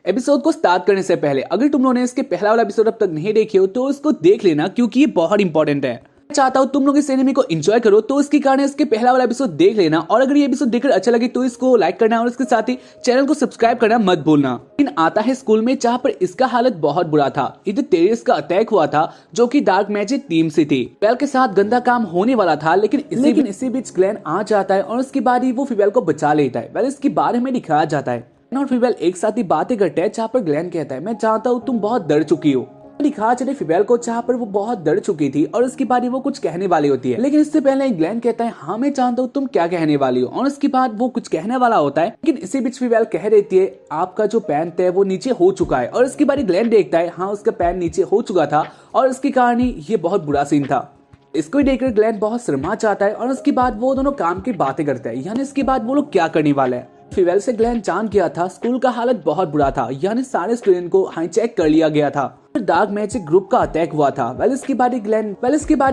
Episode को start करने से पहले अगर तुम लोगों ने इसके पहला वाला एपिसोड अब तक नहीं देखे हो तो इसको देख लेना, क्योंकि ये बहुत इंपॉर्टेंट है। मैं चाहता हूँ तुम लोग इस एनिमे को एंजॉय करो, तो इसके कारण इसके पहला वाला एपिसोड देख लेना। और अगर ये एपिसोड देखकर अच्छा लगे तो इसको लाइक करना और इसके साथ ही चैनल को सब्सक्राइब करना मत भूलना। लेकिन आता है स्कूल में, जहाँ पर इसका हालत बहुत बुरा था। इधर टेरेस का अटैक हुआ था जो कि डार्क मैजिक टीम से थी। फिवेल के साथ गंदा काम होने वाला था, लेकिन इसी बीच ग्लेन आ जाता है और उसके बाद ही वो फिवेल को बचा लेता है। वेल इसके बारे में दिखाया जाता है और फिवेल एक साथ ही बातें करते हैं, जहाँ पर ग्लेन कहता है मैं चाहता हूँ तुम बहुत डर चुकी हो। दिखा चले फिवेल को, जहाँ पर वो बहुत डर चुकी थी और उसके बाद वो कुछ कहने वाली होती है। लेकिन इससे पहले ग्लेन कहता है हाँ मैं जानता हूँ तुम क्या कहने वाली हो, और उसके बाद वो कुछ कहने वाला होता है। लेकिन इसी बीच फिवेल कह देती है आपका जो पैंट है वो नीचे हो चुका है। और इसके बाद ग्लेन देखता है हाँ उसका पैंट नीचे हो चुका था और इसके कारण ही ये बहुत बुरा सीन था। इसको देखकर ग्लेन बहुत शर्मा जाता है और उसके बाद वो दोनों काम की बातें करते हैं, यानी इसके बाद वो लोग क्या करने वाले हैं। फिवेल से ग्लेन जान गया था स्कूल का हालत बहुत बुरा था, यानी सारे स्टूडेंट को हाईचेक कर लिया गया था। डार्क मैजिक ग्रुप का अटैक हुआ था। वेल इसके बाद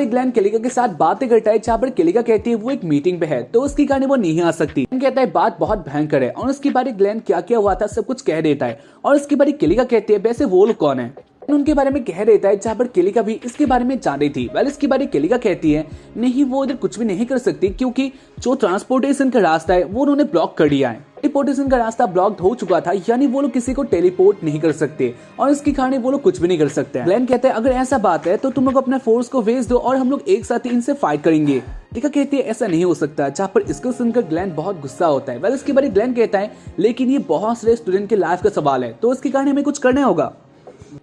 ग्लेन केलिका के साथ बातें करता है, जहाँ पर केलिका कहती है वो एक मीटिंग पे है तो उसके कारण वो नहीं आ सकती। कहता है बात बहुत भयंकर है और उसके बाद ग्लेन क्या क्या हुआ था सब कुछ कह देता है। और उसके बाद केलिका कहती है वैसे वो लोग कौन है, उनके बारे में कह देता है, जहाँ पर केलिका भी इसके बारे में जान रही थी। वेल इसके बारे में केलिका कहती है नहीं वो इधर कुछ भी नहीं कर सकती, क्योंकि जो ट्रांसपोर्टेशन का रास्ता है वो उन्होंने ब्लॉक कर दिया है। टेलीपोर्टेशन का रास्ता ब्लॉक हो चुका था, यानी वो लोग किसी को टेलीपोर्ट नहीं कर सकते और इसके कारण वो लोग कुछ भी नहीं कर सकते। ग्लेन कहते हैं अगर ऐसा बात है तो तुम लोग अपना फोर्स को भेज दो और हम लोग एक साथ ही इनसे फाइट करेंगे। केलिका कहती है ऐसा नहीं हो सकता, जहाँ पर इसको सुनकर ग्लेन बहुत गुस्सा होता है। वेल इसके बाद ग्लेन कहता है लेकिन ये बहुत सारे स्टूडेंट के लाइफ का सवाल है तो इसके कारण हमें कुछ करना होगा।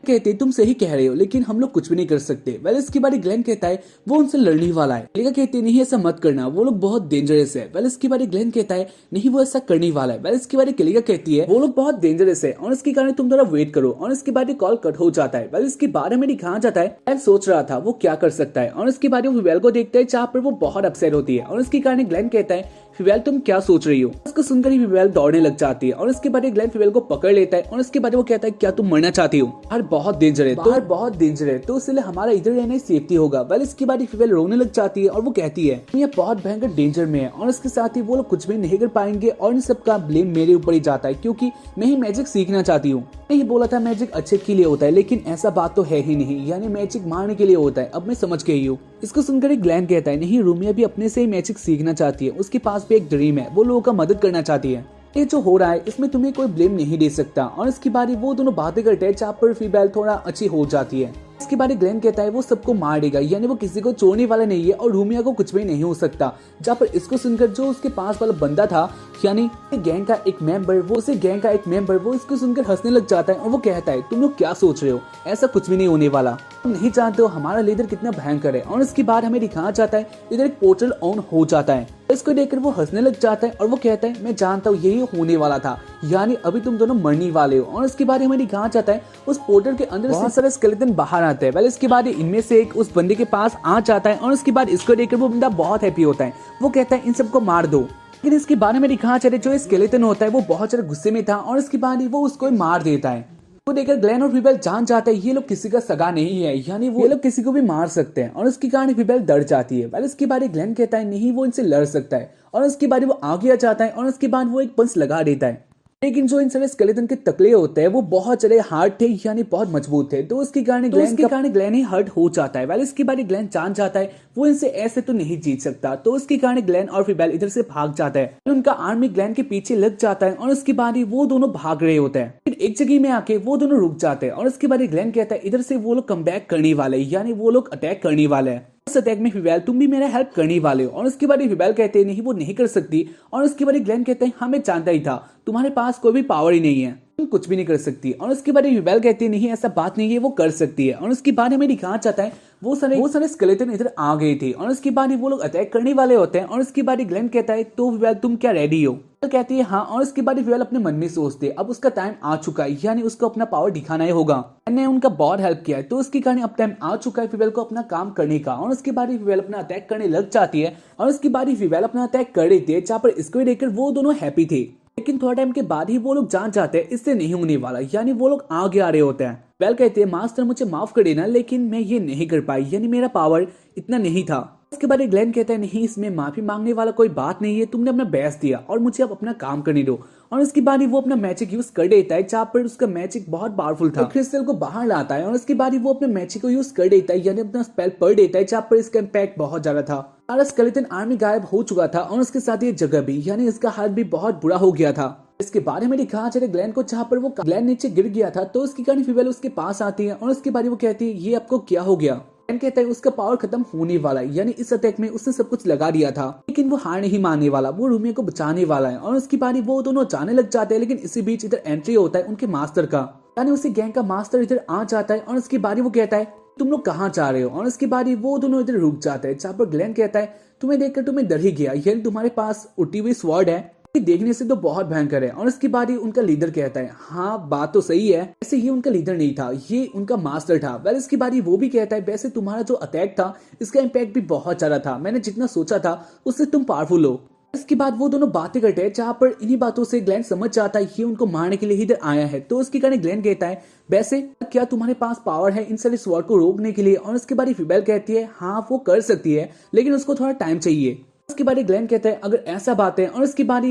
कहते तुम सही कह रहे हो लेकिन हम लोग कुछ भी नहीं कर सकते। वेल इसके बाद ग्लेन कहता है वो उनसे लड़ने वाला है। केलिका कहती है नहीं ऐसा मत करना, वो लोग बहुत डेंजरस है। वेल इसके बाद ग्लेन कहता है नहीं वो ऐसा करने वाला है। वेल इसके बाद केलिका कहती है वो लोग बहुत डेंजरस है और इसके कारण तुम थोड़ा वेट करो। और इसके बाद कॉल कट हो जाता है। वेल इसके बारे में दिखाया जाता है ग्लेन सोच रहा था वो क्या कर सकता है और इसके बाद वो फिवेल को देखता है, जहाँ पर वो बहुत अपसेट होती है। और इसके कारण ग्लेन कहता है फिवेल तुम क्या सोच रही हो। उसको सुनकर ही फिवेल दौड़ने लग जाती है और इसके बाद ग्लेन फिवेल को पकड़ लेता है और इसके बाद वो कहता है क्या तुम मरना चाहती हो, बाहर बहुत डेंजर है तो इसलिए हमारा इधर रहना ही सेफ्टी होगा। वेल इसके बाद फिवेल रोने लग जाती है और वो कहती है ये बहुत भयंकर डेंजर में है और इसके साथ ही वो लोग कुछ भी नहीं कर पाएंगे और इन सब का ब्लेम मेरे ऊपर ही जाता है, क्योंकि मैं ही मैजिक सीखना चाहती हूँ। नहीं बोला था मैजिक अच्छे के लिए होता है, लेकिन ऐसा बात तो है ही नहीं, यानी मैजिक मारने के लिए होता है। अब मैं समझ गई हूँ। इसको सुनकर ग्लेन कहता है नहीं रूमिया भी अपने से ही मैजिक सीखना चाहती है, उसके पास भी एक ड्रीम है, वो लोगों का मदद करना चाहती है। ये जो हो रहा है इसमें तुम्हें कोई ब्लेम नहीं दे सकता। और इसके बाद वो दोनों बातें करते हैं, जहाँ पर फिवेल थोड़ा अच्छी हो जाती है। इसके बाद ग्लेन कहता है वो सबको मार देगा, यानी वो किसी को छोड़ने वाला नहीं है और रूमिया को कुछ भी नहीं हो सकता। जहाँ पर इसको सुनकर जो उसके पास वाला बंदा था, यानी गैंग का एक मेंबर, वो इसको सुनकर हंसने लग जाता है और वो कहता है तुम लोग क्या सोच रहे हो, ऐसा कुछ भी नहीं होने वाला, तुम नहीं जानते हो हमारा लीडर कितना भयंकर है। और इसके बाद हमें दिखाया जाता है इधर एक पोर्टल ऑन हो जाता है। इसको देखकर वो हंसने लग जाता है और वो कहता है मैं जानता हूँ यही होने वाला था, यानी अभी तुम दोनों मरने वाले हो। और इसके बाद हमें दिखाया जाता है उस पोर्टल के अंदर बहुत सारे स्केलेटन बाहर आते हैं। वेल इसके बाद इनमें से एक उस बंदे के पास आ जाता है और उसके बाद इसको देखकर वो बंदा बहुत हैप्पी होता है। वो कहता है इन सबको मार दो। लेकिन इसके बारे में दिखाया चले जो स्केलेटन होता है वो बहुत ज्यादा गुस्से में था और इसके बाद वो उसको मार देता है। वो देखकर ग्लेन और फिवेल जान जाते हैं ये लोग किसी का सगा नहीं है, यानी वो लोग किसी को भी मार सकते हैं। और उसके कारण फिवेल डर जाती है। वेल इसके बाद ग्लेन कहता है नहीं वो इनसे लड़ सकता है और उसके बाद वो आगे आ जाता है और उसके बाद वो एक पंच लगा देता है। लेकिन जो इन सारे स्केलेटन के तकले होते हैं वो बहुत ज्यादा हार्ड थे, यानी बहुत मजबूत थे, तो उसके कारण ग्लेन ही हर्ट हो जाता है। वेल इसके बाद ग्लेन जान जाता है वो इनसे ऐसे तो नहीं जीत सकता, तो उसके कारण ग्लेन और फिवेल इधर से भाग जाता है। उनका आर्मी ग्लेन के पीछे लग जाता है और उसके बाद ही वो दोनों भाग रहे होते हैं। फिर एक जगह में आके वो दोनों रुक जाते हैं और उसके बाद ग्लेन कहता है इधर से वो लोग कम बैक करने वाले, यानी वो लोग अटैक करने वाले हैं। इस अटैक में फिवेल तुम भी मेरा हेल्प करने वाले हो। और उसके बाद फिवेल कहते हैं नहीं वो नहीं कर सकती। और उसके बाद ग्लेन कहते हैं हाँ मैं जानता ही था, तुम्हारे पास कोई भी पावर ही नहीं है, तुम कुछ भी नहीं कर सकती। और उसके बाद फिवेल कहती है नहीं ऐसा बात नहीं है, वो कर सकती है। और उसके बाद हमें दिखाया जाता है वो सारे स्केलेटन इधर आ गए थे और उसके बाद वो लोग अटैक करने वाले होते हैं। और उसके बाद ग्लेन कहता है तो फिवेल तुम क्या रेडी हो, तो कहती है हाँ। और उसके बाद फिवेल अपने मन में सोचते अब उसका टाइम आ चुका है, यानी उसको अपना पावर दिखाना ही होगा। मैंने उनका बहुत हेल्प किया है तो उसके कारण अब टाइम आ चुका है फिवेल को अपना काम करने का। और उसके बाद फिवेल अपना अटैक करने लग जाती है और उसके बाद फिवेल अपना अटैक कर देती है, जहाँ पर इसको देखकर वो दोनों हैप्पी थे। लेकिन थोड़ा टाइम के बाद ही वो लोग जान जाते हैं इससे नहीं होने वाला, यानी वो लोग आगे आ रहे होते हैं। वेल कहते हैं मास्टर मुझे माफ कर देना, लेकिन मैं ये नहीं कर पाई, यानी मेरा पावर इतना नहीं था। इसके बाद ग्लेन कहता है नहीं, इसमें माफी मांगने वाला कोई बात नहीं है, तुमने अपना बेस्ट दिया और मुझे अब अपना काम करने दो। और उसके बाद वो अपना मैजिक यूज कर देता है, जहाँ पर उसका मैजिक बहुत पावरफुल था, क्रिस्टल को बाहर लाता है और उसके बाद वो अपने मैजिक को यूज कर देता है, यानी अपना स्पेल पढ़ देता है, जहाँ पर इसका इम्पैक्ट बहुत ज्यादा था। सारा स्केलेटन आर्मी गायब हो चुका था और उसके साथ ये जगह भी, यानी इसका हाल भी बहुत बुरा हो गया था। इसके बारे में दिखाया जाए ग्लेन को, जहाँ पर वो ग्लेन नीचे गिर गया था तो उसकी कहानी फीमेल उसके पास आती है और उसके बारे वो कहती है ये आपको क्या हो गया। ग्लेन कहता है उसका पावर खत्म होने वाला है, यानी इस अटैक में उसने सब कुछ लगा दिया था, लेकिन वो हार नहीं मानने वाला, वो रूमिया को बचाने वाला है। और उसकी बारी वो दोनों जाने लग जाते हैं, लेकिन इसी बीच इधर एंट्री होता है उनके मास्टर का, यानी उसी गैंग का मास्टर इधर आ जाता है और उसकी बारी वो कहता है तुम लोग कहाँ जा रहे हो। और उसकी बारी वो दोनों इधर रुक जाते हैं, जहाँ पर ग्लेन कहता है तुम्हें देखकर तुम्हें डर ही गया, यानी तुम्हारे पास उठी हुई स्वॉर्ड है, देखने से तो बहुत भयंकर है। और इसके बाद ही उनका लीडर कहता है हाँ बात तो सही है, वैसे ये उनका लीडर नहीं था, ये उनका मास्टर था। वेल इसके बाद ही वो भी कहता है वैसे तुम्हारा जो अटैक था इसका इम्पैक्ट भी बहुत ज्यादा था, मैंने जितना सोचा था उससे तुम पावरफुल हो। इसके बाद वो दोनों बातें करते हैं, जहाँ पर इन्हीं बातों से ग्लेन समझ जाता है ये उनको मारने के लिए इधर आया है। तो उसके कारण ग्लेन कहता है वैसे क्या तुम्हारे पास पावर है इन सारे स्वॉर्ड को रोकने के लिए। और उसके बाद फीमेल कहती है हाँ वो कर सकती है, लेकिन उसको थोड़ा टाइम चाहिए। उसके बाद ग्लेन कहता है अगर ऐसा बात है। और उसके बाद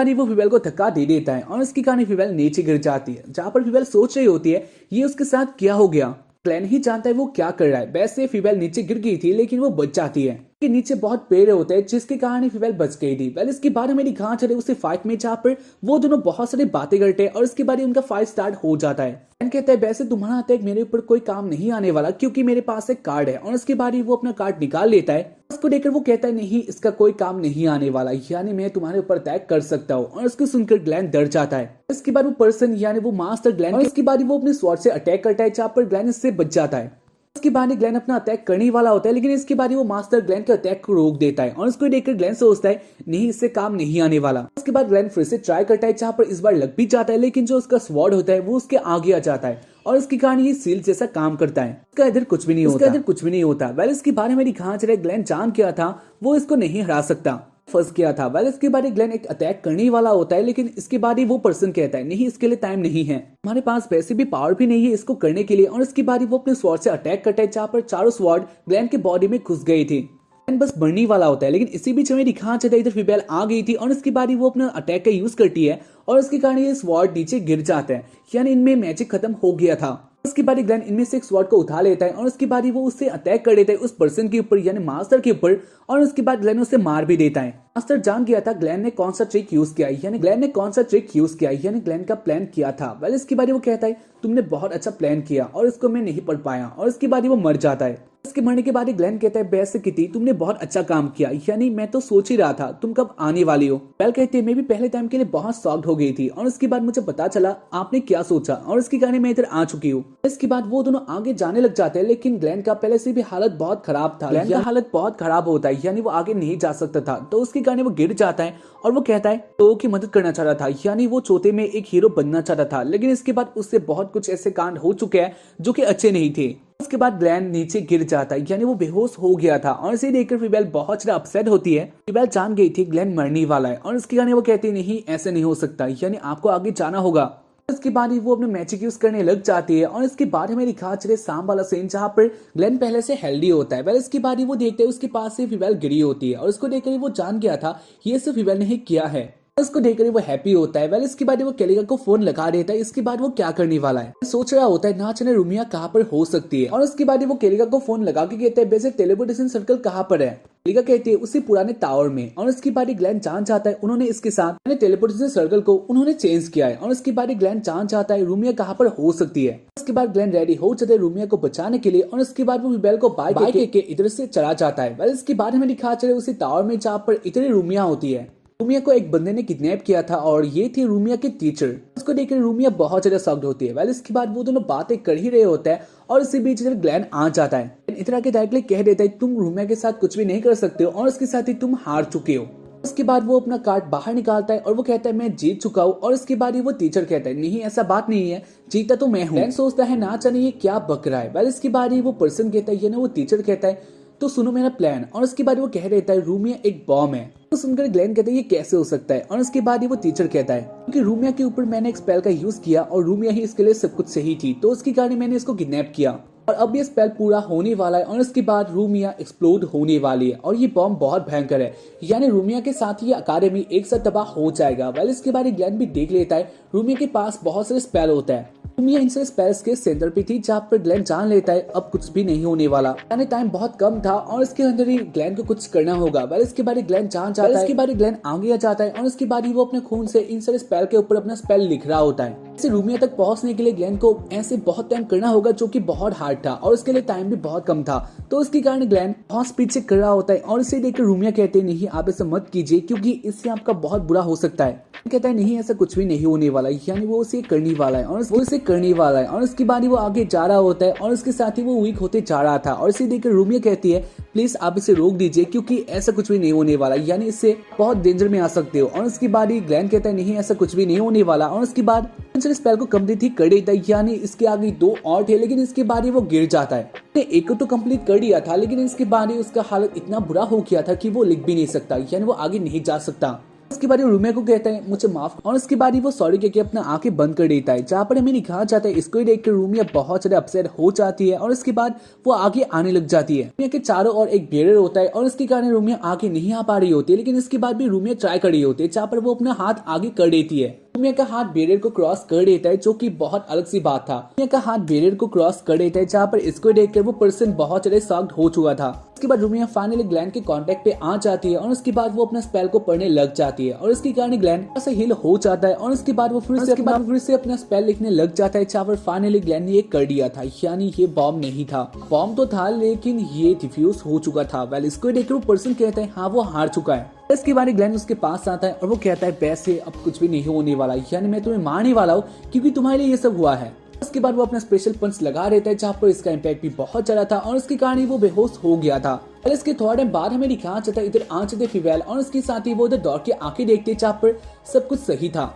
वो फीमेल को धक्का दे देता है और उसकी कहानी फीमेल नीचे गिर जाती है, जहाँ पर फीमेल सोच रही होती है ये उसके साथ क्या हो गया। ग्लेन ही जानता है वो क्या कर रहा है। वैसे फीमेल नीचे गिर गई थी, लेकिन वो बच जाती है कि नीचे बहुत पेड़ होते हैं, जिसके कारण फीमेल बच गई थी। वेल इसके बाद मेरी कहां चले उसे फाइट में, जहाँ पर वो दोनों बहुत सारी बातें करते हैं और इसके बाद उनका फाइट स्टार्ट हो जाता है। ग्लेन कहता है वैसे तुम्हारा अटैक मेरे ऊपर कोई काम नहीं आने वाला, क्योंकि मेरे पास एक कार्ड है। और उसके बाद वो अपना कार्ड निकाल लेता है, उसको देखकर वो कहता है नहीं इसका कोई काम नहीं आने वाला, यानी मैं तुम्हारे ऊपर अटैक कर सकता हूँ। और उसको सुनकर ग्लेन डर जाता है। इसके बाद वो पर्सन यानी वो मास्टर ग्लेन, और इसके बाद वो अपने स्वॉर्ड से अटैक करता है, जहाँ पर ग्लेन इससे बच जाता है। इसके बाद ग्लेन अपना अटैक करने वाला होता है, लेकिन इसके बाद वो मास्टर ग्लेन के अटैक को रोक देता है। और उसको देखकर ग्लेन सोचता है नहीं इससे काम नहीं आने वाला। उसके बाद ग्लेन फिर से ट्राई करता है, जहाँ पर इस बार लग भी जाता है, लेकिन जो उसका स्वॉर्ड होता है वो उसके आगे आ जाता है और इसके कारण ये सील जैसा काम करता है। इसका इधर कुछ भी नहीं होता। वेल इसके बारे में दिखाया जा रहा है ग्लेन जान क्या था वो इसको नहीं हरा सकता, फंस गया था। वेल इसके बाद ग्लेन एक अटैक करने वाला होता है, लेकिन इसके बाद ही वो पर्सन कहता है नहीं इसके लिए टाइम नहीं है, हमारे पास वैसे भी पावर भी नहीं है इसको करने के लिए। और इसके बाद वो अपने स्वॉर्ड से अटैक करता है, जहाँ पर चारों स्वॉर्ड ग्लेन के बॉडी में घुस गई थी। ग्लेन बस मरने वाला होता है, लेकिन इसी बीच हमें दिखाया जाता है इधर फीमेल आ गई थी और इसके बाद वो अपना अटैक का यूज करती है और इसके कारण ये स्वॉर्ड नीचे गिर जाता है, यानी इनमें मैजिक खत्म हो गया था। उसके बाद ग्लेन इनमें से एक स्वॉर्ड को उठा लेता है और उसके बाद वो उससे अटैक कर देता है उस पर्सन के ऊपर, यानी मास्टर के ऊपर। और उसके बाद ग्लेन उसे मार भी देता है। मास्टर जान गया था ग्लेन ने कौन सा ट्रिक यूज किया, यानी ग्लेन का प्लान किया था। वेल इसके बाद वो कहता है तुमने बहुत अच्छा प्लान किया और इसको मैं नहीं पढ़ पाया। और इसके बाद वो मर जाता है। इसके मरने के बाद ग्लेन कहता है बेस्ट किटी तुमने बहुत अच्छा काम किया, यानी मैं तो सोच ही रहा था तुम कब आने वाली हो। वेल कहते हैं मैं भी पहले टाइम के लिए बहुत शॉक्ड हो गई थी और उसके बाद मुझे पता चला आपने क्या सोचा और इसके कारण मैं इधर आ चुकी हूँ। इसके बाद वो दोनों आगे जाने लग जाते हैं, लेकिन ग्लेन का पहले से भी हालत बहुत खराब था। ग्लेन का हालत बहुत खराब होता है, यानी वो आगे नहीं जा सकता था, तो उसके कारण वो गिर जाता है और वो कहता है तो की मदद करना चाह रहा था, यानी वो चौथे में एक हीरो बनना चाहता था। लेकिन इसके बाद उससे बहुत कुछ ऐसे कांड हो चुके हैं जो कि अच्छे नहीं थे। उसके बाद ग्लेन नीचे गिर जाता है, यानी वो बेहोश हो गया था। और इसे देखकर फीमेल बहुत ज्यादा अपसेट होती है। फीमेल जान गई थी ग्लेन मरने वाला है और उसके कारण वो कहती नहीं ऐसे नहीं हो सकता, यानी आपको आगे जाना होगा। इसके बाद वो अपने मैजिक यूज करने लग जाती है और इसके बाद हमें दिखा चले शाम वाला सीन, जहाँ पर ग्लेन पहले से हेल्दी होता है। वेल इसके बाद वो देखते हैं उसके पास से फीमेल गिरी होती है और उसको देखकर वो जान गया था ये सब फीमेल ने ही किया है। उसको देखकर वो हैप्पी होता है। वेल इसके बाद वो केलिका को फोन लगा देता है। इसके बाद वो क्या करने वाला है सोच रहा होता है, ना जाने रूमिया कहाँ पर हो सकती है। और उसके बाद वो केलिका को फोन लगा के कहता है वैसे टेलीपोर्टेशन सर्कल कहाँ पर है। केलिका कहती है उसी पुराने टावर में। और उसके बाद ग्लेन जान चाहता है उन्होंने इसके साथ टेलीपोर्टेशन सर्कल को उन्होंने चेंज किया है। और उसके बाद ग्लेन जान चाहता है रूमिया कहाँ पर हो सकती है। उसके बाद ग्लेन रेडी हो जाता है रूमिया को बचाने के लिए और उसके बाद वो बेल को बाय के इधर से चला जाता है। वेल इसके बाद हमें दिखा चले उसी टावर में जहाँ पर इतनी रूमिया होती है। रूमिया को एक बंदे ने किडनैप किया था और ये थी रूमिया के टीचर। उसको देखकर रूमिया बहुत ज्यादा शॉक्ड होती है। वेल इसके बाद वो दोनों बातें कर ही रहे होते हैं और इसी बीच इधर ग्लेन आ जाता है। इधर आके डायरेक्टली कह देता है तुम रूमिया के साथ कुछ भी नहीं कर सकते हो और उसके साथ ही तुम हार चुके हो। उसके बाद वो अपना कार्ड बाहर निकालता है और वो कहता है मैं जीत चुका हूँ। और इसके बाद वो टीचर कहता है नहीं ऐसा बात नहीं है, जीता तो मैं हूँ। ग्लेन सोचता है ना जाने ये क्या बक रहा है। वेल इसके बाद वो पर्सन कहता है ये ना वो टीचर कहता है तो सुनो मेरा प्लान। और उसके बाद वो कह देता है रूमिया एक बॉम्ब है तो सुनकर ग्लेन कहता है ये कैसे हो सकता है, और उसके बाद ही वो टीचर कहता है क्योंकि रूमिया के ऊपर मैंने एक स्पेल का यूज किया और रूमिया ही इसके लिए सब कुछ सही थी, तो उसके कारण मैंने इसको किडनैप किया और अब ये स्पेल पूरा होने वाला है और उसके बाद रूमिया एक्सप्लोड होने वाली है और ये बॉम्ब बहुत भयंकर है, यानी रूमिया के साथ ये अकादमी एक साथ तबाह हो जाएगा। वेल इसके बारे ग्लेन भी देख लेता है रूमिया के पास बहुत सारे स्पेल होता है। रूमिया इन सारे स्पेल्स के सेंटर पे थी जहाँ पर ग्लेन जान लेता है अब कुछ भी नहीं होने वाला, यानी टाइम बहुत कम था और इसके अंदर ही ग्लेन को कुछ करना होगा। वेल इसके बारे ग्लेन जान जाता है, इसके बारे ग्लेन आगे आ जाता है और इसके बाद ही वो अपने खून से इन सारे स्पेल के ऊपर अपना स्पेल लिख रहा होता है। इसे रूमिया तक पहुंचने के लिए ग्लेन को ऐसे बहुत टाइम करना होगा जो कि बहुत हार्ड था और उसके लिए टाइम भी बहुत कम था, तो उसके कारण ग्लेन बहुत स्पीड से कर रहा होता है और इसे देखकर रूमिया कहते हैं नहीं आप ऐसा मत कीजिए क्योंकि इससे आपका बहुत बुरा हो सकता है। कहता है नहीं ऐसा कुछ भी नहीं होने वाला, यानी वो उसे करने वाला है और वो इसे करने वाला है और उसके बाद ही वो आगे जा रहा होता है और उसके साथ ही वो वीक होते जा रहा था और इसे देखकर रूमिया कहती है प्लीज आप इसे रोक दीजिए क्योंकि ऐसा कुछ भी नहीं होने वाला, यानी इससे बहुत डेंजर में आ सकते हो। और उसके बाद ही ग्लेन कहता है नहीं ऐसा कुछ भी नहीं होने वाला और उसके बाद स्पेल को कंप्लीट ही कर देता है, यानी इसके आगे 2 और थे लेकिन इसके बाद ही वो गिर जाता है। एक को तो कंप्लीट कर दिया था लेकिन इसके बाद ही उसका हालत इतना बुरा हो गया था कि वो लिख भी नहीं सकता, यानी वो आगे नहीं जा सकता। उसके बाद रूमिया को कहता है मुझे माफ, और उसके बाद ही वो सॉरी कहकर अपना आंखें बंद कर देता है, जहाँ पर हमें दिखाया जाता है इसको ही देखकर रूमिया बहुत ज्यादा अपसेट हो जाती है और उसके बाद वो आगे आने लग जाती है। रूमिया के चारों ओर एक बैरियर होता है और इसके कारण रूमिया आगे नहीं आ पा रही होती है, लेकिन इसके बाद भी रूमिया ट्राई कर रही होती है, जहाँ पर वो अपना हाथ आगे कर देती है। रूमिया का हाथ बैरियर को क्रॉस कर देता है जो कि बहुत अलग सी बात था। रूमिया का हाथ बैरियर को क्रॉस कर देता है जहाँ पर इसको देखकर वो पर्सन बहुत ज्यादा शॉक्ड हो चुका था। उसके बाद रूमिया फाइनली ग्लेन के कांटेक्ट पे आ जाती है और उसके बाद वो अपना स्पेल को पढ़ने लग जाती है और इसके कारण ग्लेन ऐसे हील हो जाता है और उसके बाद वो फिर से अपना स्पेल लिखने लग जाता है, जहाँ पर फाइनली ग्लेन ने ये कर दिया था, यानी ये बॉम्ब नहीं था, बॉम्ब तो था लेकिन ये डिफ्यूज हो चुका था। वेल इसको देखकर वो पर्सन कहता है हाँ वो हार चुका है। इसके बाद ग्लेन उसके पास आता है और वो कहता है वैसे अब कुछ भी नहीं होने वाला, यानी मैं तुम्हें मारने वाला हूँ क्योंकि तुम्हारे लिए ये सब हुआ है। उसके बाद वो अपना स्पेशल पंच लगा देता है जहाँ पर इसका इम्पैक्ट भी बहुत ज्यादा था और उसके कारण वो बेहोश हो गया था। और इसके थोड़ा टाइम बाद हमें दिखाया जाता है इधर आ जाते फीवेल और उसके साथ ही वो उधर दौड़ के आके देखते जहाँ पर सब कुछ सही था।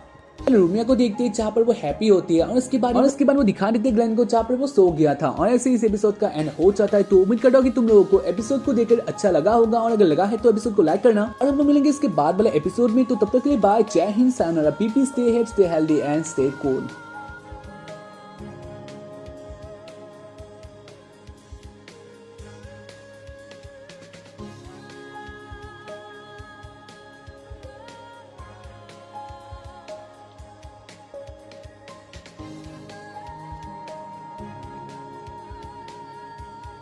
रूमिया को देखते हैं जहाँ पर वो हैप्पी होती है और उसके बाद वो दिखा देते ग्लेन को जहाँ पर वो सो गया था और ऐसे इस एपिसोड का एंड हो जाता है। तो उम्मीद करता हूँ कि तुम लोगों को एपिसोड को देखकर अच्छा लगा होगा और अगर लगा है तो एपिसोड को लाइक करना और हम लोग मिलेंगे इसके बाद वाले एपिसोड में। तो तब तक के लिए बाय, जय Hind, sayonara, PP, stay healthy and stay cool.